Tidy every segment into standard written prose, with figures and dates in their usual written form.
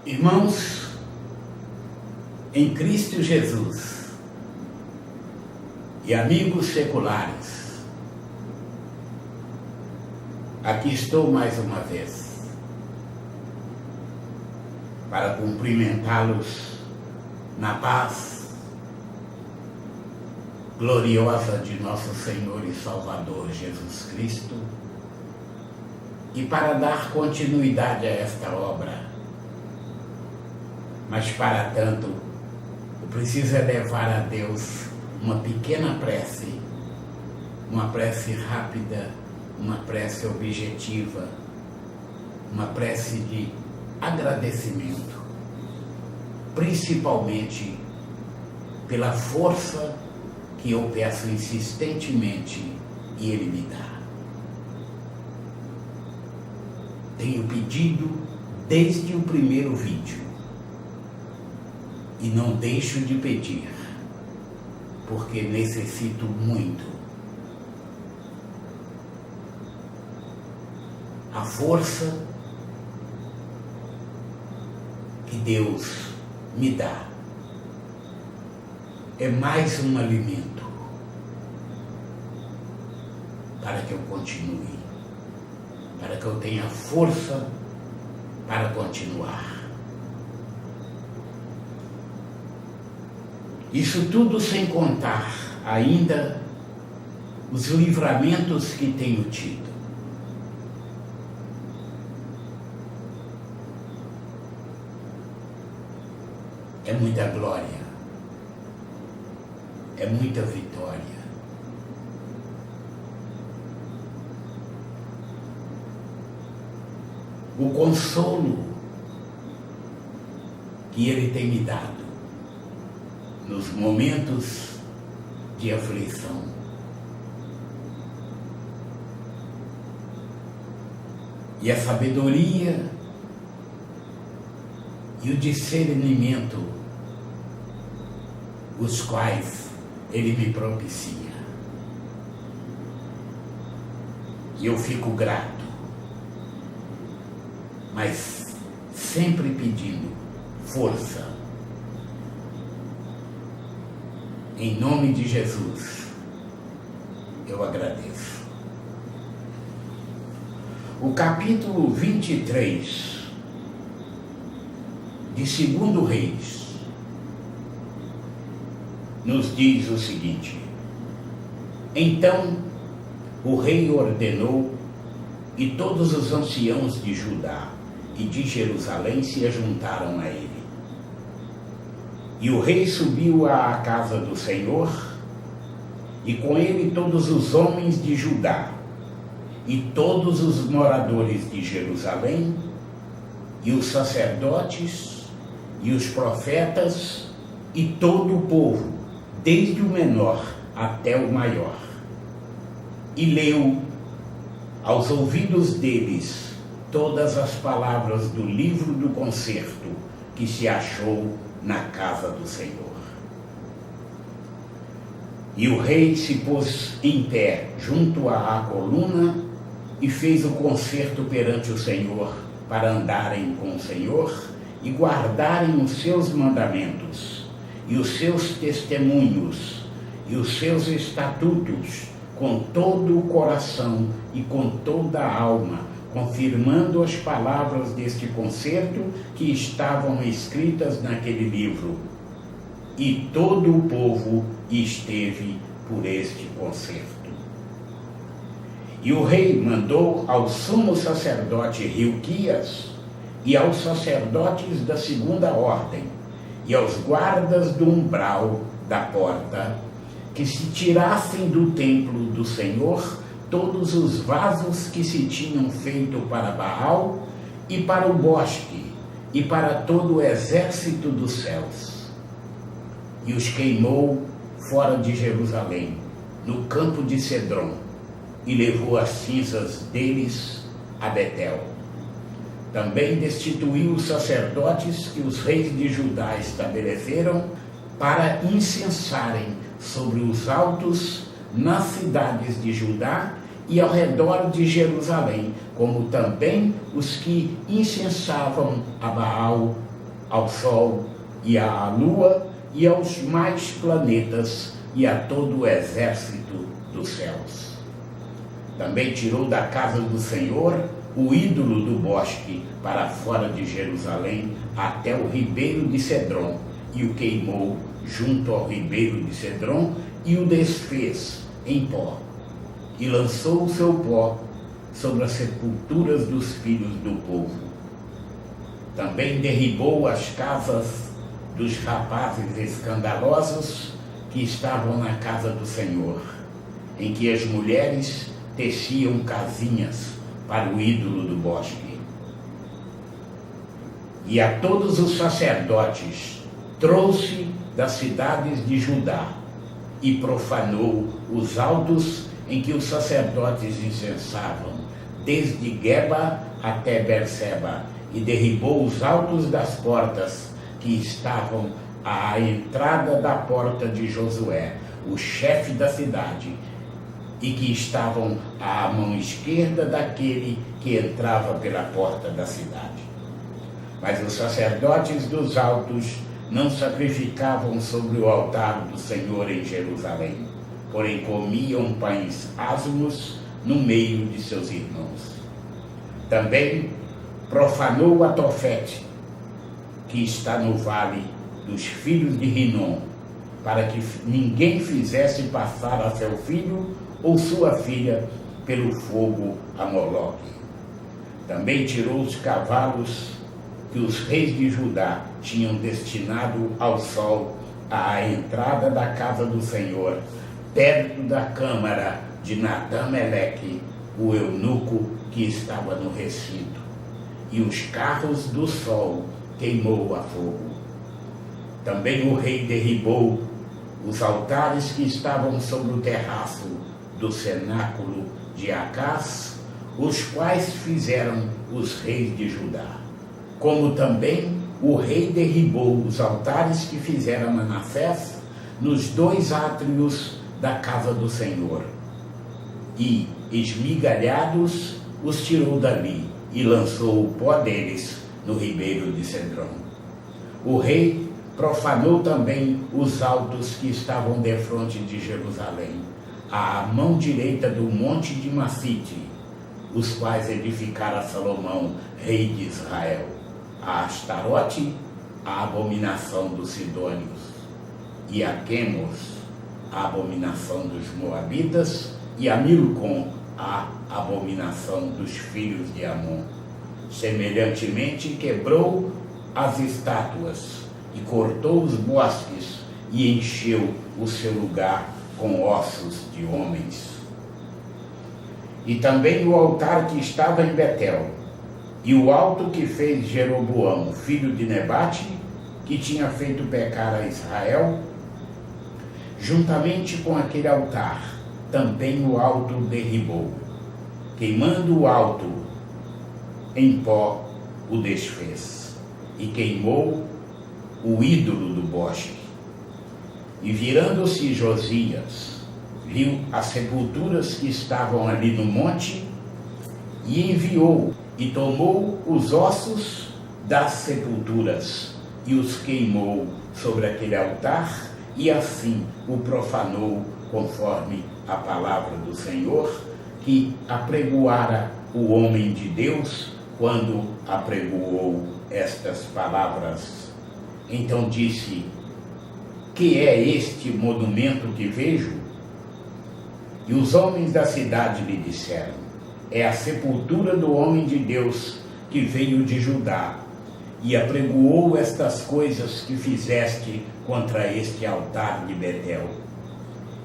Irmãos, em Cristo Jesus e amigos seculares, aqui estou mais uma vez para cumprimentá-los na paz gloriosa de nosso Senhor e Salvador Jesus Cristo e para dar continuidade a esta obra. Mas para tanto, eu preciso elevar a Deus uma pequena prece, uma prece rápida, uma prece objetiva, uma prece de agradecimento, principalmente pela força que eu peço insistentemente e Ele me dá. Tenho pedido desde o primeiro vídeo e não deixo de pedir, porque necessito muito. A força que Deus me dá é mais um alimento para que eu continue, para que eu tenha força para continuar. Isso tudo sem contar ainda os livramentos que tenho tido. É muita glória, é muita vitória. O consolo que Ele tem me dado nos momentos de aflição. E a sabedoria e o discernimento, os quais Ele me propicia. E eu fico grato, mas sempre pedindo força. Em nome de Jesus, eu agradeço. O capítulo 23 de 2 Reis nos diz o seguinte: Então o rei ordenou e todos os anciãos de Judá e de Jerusalém se ajuntaram a ele. E o rei subiu à casa do Senhor, e com ele todos os homens de Judá, e todos os moradores de Jerusalém, e os sacerdotes, e os profetas, e todo o povo, desde o menor até o maior. E leu aos ouvidos deles todas as palavras do livro do concerto que se achou na casa do Senhor. E o rei se pôs em pé junto à coluna e fez o concerto perante o Senhor, para andarem com o Senhor e guardarem os seus mandamentos e os seus testemunhos e os seus estatutos com todo o coração e com toda a alma, confirmando as palavras deste concerto que estavam escritas naquele livro. E todo o povo esteve por este concerto. E o rei mandou ao sumo sacerdote Hilquias e aos sacerdotes da segunda ordem e aos guardas do umbral da porta que se tirassem do templo do Senhor todos os vasos que se tinham feito para Baal e para o bosque e para todo o exército dos céus. E os queimou fora de Jerusalém, no campo de Cedron, e levou as cinzas deles a Betel. Também destituiu os sacerdotes que os reis de Judá estabeleceram para incensarem sobre os altos nas cidades de Judá e ao redor de Jerusalém, como também os que incensavam a Baal ao sol e à lua e aos mais planetas e a todo o exército dos céus. Também tirou da casa do Senhor o ídolo do bosque para fora de Jerusalém até o ribeiro de Cedron, e o queimou junto ao ribeiro de Cedron e o desfez em pó, e lançou o seu pó sobre as sepulturas dos filhos do povo. Também derribou as casas dos rapazes escandalosos que estavam na casa do Senhor, em que as mulheres teciam casinhas para o ídolo do bosque. E a todos os sacerdotes trouxe das cidades de Judá e profanou os altos em que os sacerdotes incensavam, desde Geba até Berseba, e derribou os altos das portas que estavam à entrada da porta de Josué, o chefe da cidade, e que estavam à mão esquerda daquele que entrava pela porta da cidade. Mas os sacerdotes dos altos não sacrificavam sobre o altar do Senhor em Jerusalém, porém comiam pães asmos no meio de seus irmãos. Também profanou a Tofete, que está no vale dos filhos de Rinom, para que ninguém fizesse passar a seu filho ou sua filha pelo fogo a Moloque. Também tirou os cavalos que os reis de Judá tinham destinado ao sol à entrada da casa do Senhor, perto da câmara de Natã-Meleque, o eunuco que estava no recinto, e os carros do sol queimou a fogo. Também o rei derribou os altares que estavam sobre o terraço do cenáculo de Acás, os quais fizeram os reis de Judá. Como também o rei derribou os altares que fizera Manassés nos 2 átrios da casa do Senhor, e, esmigalhados, os tirou dali e lançou o pó deles no ribeiro de Cedron. O rei profanou também os altos que estavam defronte de Jerusalém, à mão direita do monte de Massite, os quais edificara Salomão, rei de Israel, a Astarote, a abominação dos sidônios, e a Quemos, a abominação dos moabitas, e a Milcom, a abominação dos filhos de Amon. Semelhantemente quebrou as estátuas e cortou os bosques e encheu o seu lugar com ossos de homens. E também o altar que estava em Betel, e o alto que fez Jeroboão, filho de Nebate, que tinha feito pecar a Israel, juntamente com aquele altar, também o alto derribou, queimando o alto em pó, o desfez, e queimou o ídolo do bosque. E virando-se Josias, viu as sepulturas que estavam ali no monte, e enviou e tomou os ossos das sepulturas e os queimou sobre aquele altar, e assim o profanou conforme a palavra do Senhor, que apregoara o homem de Deus quando apregoou estas palavras. Então disse: que é este monumento que vejo? E os homens da cidade lhe disseram: é a sepultura do homem de Deus que veio de Judá, e apregoou estas coisas que fizeste contra este altar de Betel.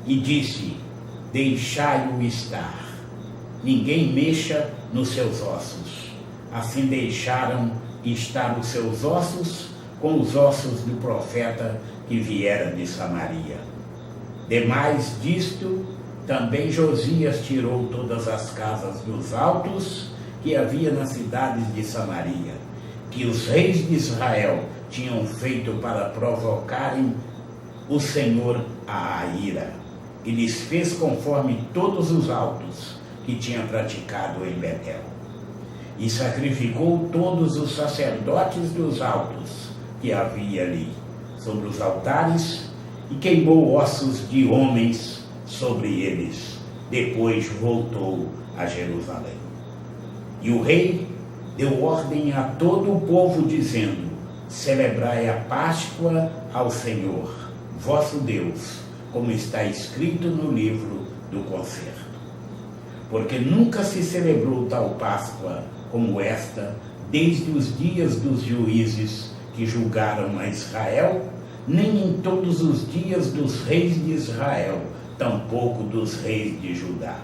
E disse: deixai-o estar, ninguém mexa nos seus ossos. Assim deixaram estar os seus ossos com os ossos do profeta que viera de Samaria. Demais disto, também Josias tirou todas as casas dos altos que havia nas cidades de Samaria, que os reis de Israel tinham feito para provocarem o Senhor à ira, e lhes fez conforme todos os altos que tinha praticado em Betel. E sacrificou todos os sacerdotes dos altos que havia ali sobre os altares e queimou ossos de homens sobre eles. Depois voltou a Jerusalém. E o rei deu ordem a todo o povo, dizendo: celebrai a Páscoa ao Senhor, vosso Deus, como está escrito no livro do concerto. Porque nunca se celebrou tal Páscoa como esta, desde os dias dos juízes que julgaram a Israel, nem em todos os dias dos reis de Israel, tampouco dos reis de Judá.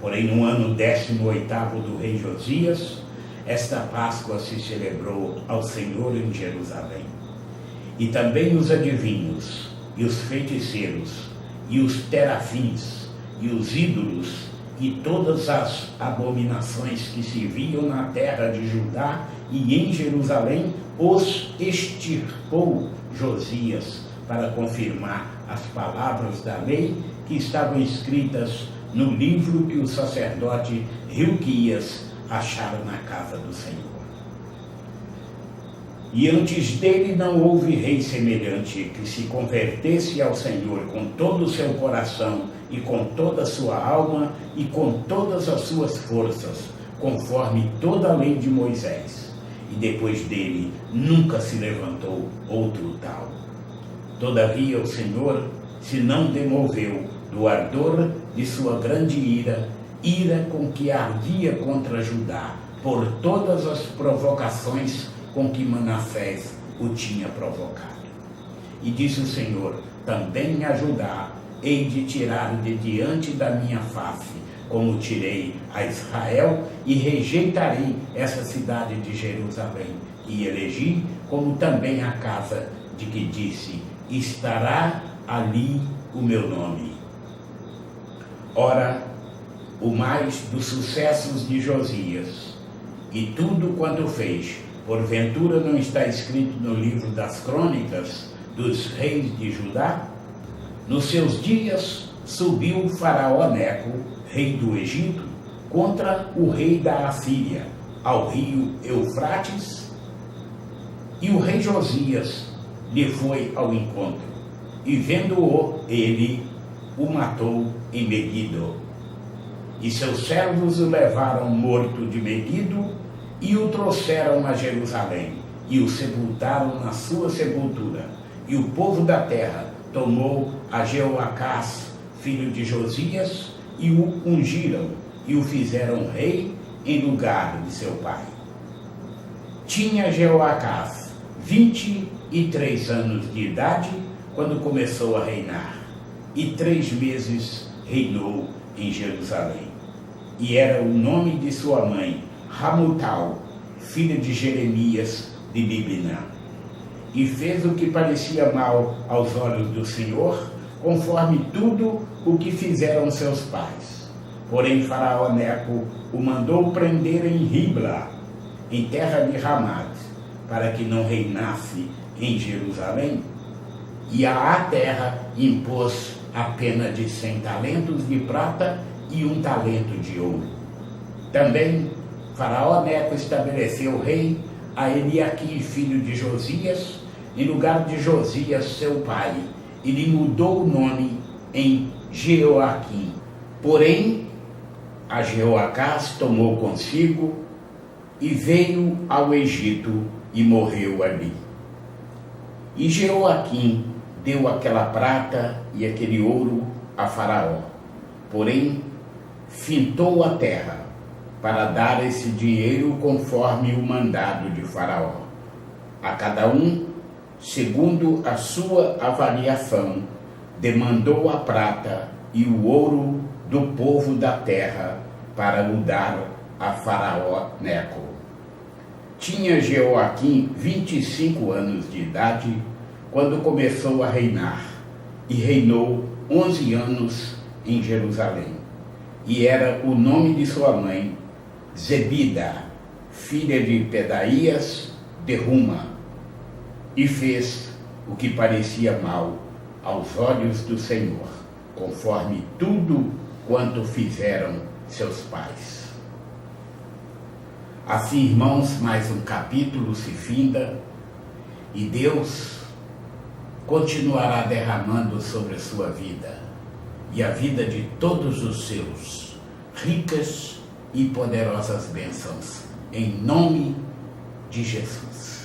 Porém, no ano 18º do rei Josias, esta Páscoa se celebrou ao Senhor em Jerusalém. E também os adivinhos, e os feiticeiros, e os terafins, e os ídolos, e todas as abominações que se viam na terra de Judá e em Jerusalém, os extirpou Josias, para confirmar as palavras da lei que estavam escritas no livro que o sacerdote Hilquias achara na casa do Senhor. E antes dele não houve rei semelhante que se convertesse ao Senhor com todo o seu coração e com toda a sua alma e com todas as suas forças, conforme toda a lei de Moisés. E depois dele nunca se levantou outro tal. Todavia o Senhor se não demoveu do ardor de sua grande ira, ira com que ardia contra Judá, por todas as provocações com que Manassés o tinha provocado. E disse o Senhor: também a Judá hei de tirar de diante da minha face, como tirei a Israel, e rejeitarei essa cidade de Jerusalém, e elegi, como também a casa de que disse: estará ali o meu nome. Ora, o mais dos sucessos de Josias, e tudo quanto fez, porventura não está escrito no livro das crônicas dos reis de Judá? Nos seus dias subiu Faraó Neco, rei do Egito, contra o rei da Assíria, ao rio Eufrates, e o rei Josias lhe foi ao encontro, e vendo-o, ele o matou em Meguido. E seus servos o levaram morto de Meguido, e o trouxeram a Jerusalém, e o sepultaram na sua sepultura. E o povo da terra tomou a Jeoacás, filho de Josias, e o ungiram, e o fizeram rei em lugar de seu pai. Tinha Jeoacás 23 anos de idade quando começou a reinar, e 3 meses reinou em Jerusalém. E era o nome de sua mãe Hamutal, filha de Jeremias de Libná. E fez o que parecia mal aos olhos do Senhor, conforme tudo o que fizeram seus pais. Porém Faraó Neco o mandou prender em Ribla, em terra de Ramat, para que não reinasse em Jerusalém. E à terra impôs a pena de 100 talentos de prata e 1 talento de ouro. Também Faraó Neco estabeleceu rei a Eliaquim, filho de Josias, em lugar de Josias, seu pai, e lhe mudou o nome em Jeoaquim. Porém, a Jeoacás tomou consigo e veio ao Egito e morreu ali. E Jeoaquim deu aquela prata e aquele ouro a Faraó, porém fintou a terra para dar esse dinheiro conforme o mandado de Faraó, a cada um segundo a sua avaliação. Demandou a prata e o ouro do povo da terra para o dar a Faraó Neco. Tinha Jeoaquim 25 anos de idade quando começou a reinar, e reinou 11 anos em Jerusalém. E era o nome de sua mãe Zebida, filha de Pedaías de Ruma, e fez o que parecia mal aos olhos do Senhor, conforme tudo quanto fizeram seus pais. Assim, irmãos, mais um capítulo se finda, E Deus continuará derramando sobre a sua vida e a vida de todos os seus ricas e poderosas bênçãos, em nome de Jesus.